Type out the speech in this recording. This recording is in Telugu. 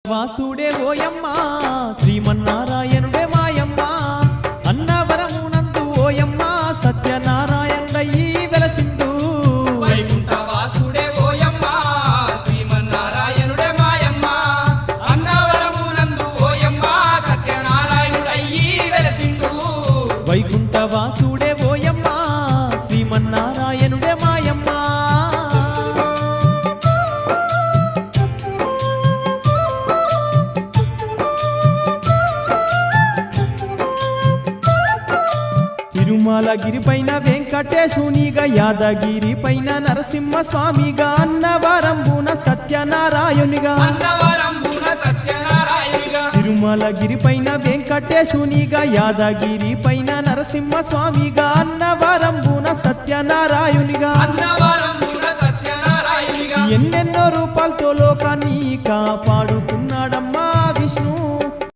వాసుడే ఓయమ్మ శ్రీమన్నారాయణుడే మాయమ్మ అన్నవరమునందు ఓయమ్మ సత్యనారాయణుడయ్యి వెలసిండు వైకుంఠ వాసుడే ఓయమ్మ శ్రీమన్నారాయణుడే మాయమ్మ అన్నవరమునందు ఓయమ్మ సత్యనారాయణుడయ్యి వెలసిండు వైకుంఠ వాసుడే ఓయమ్మ శ్రీమన్నారాయణుడే మాయమ్మ తిరుమలగిరి పైన వెంకటేశునిగా యాదగిరి పైన నరసింహ స్వామిగా అన్నవరంబున సత్యనారాయణునిగా తిరుమలగిరి పైన వెంకటేశునిగా యాదగిరి పైన నరసింహ స్వామిగా అన్నవరంబున సత్యనారాయణునిగా ఎన్నెన్నో రూపాలతో లోకాన్ని కాపాడుతూ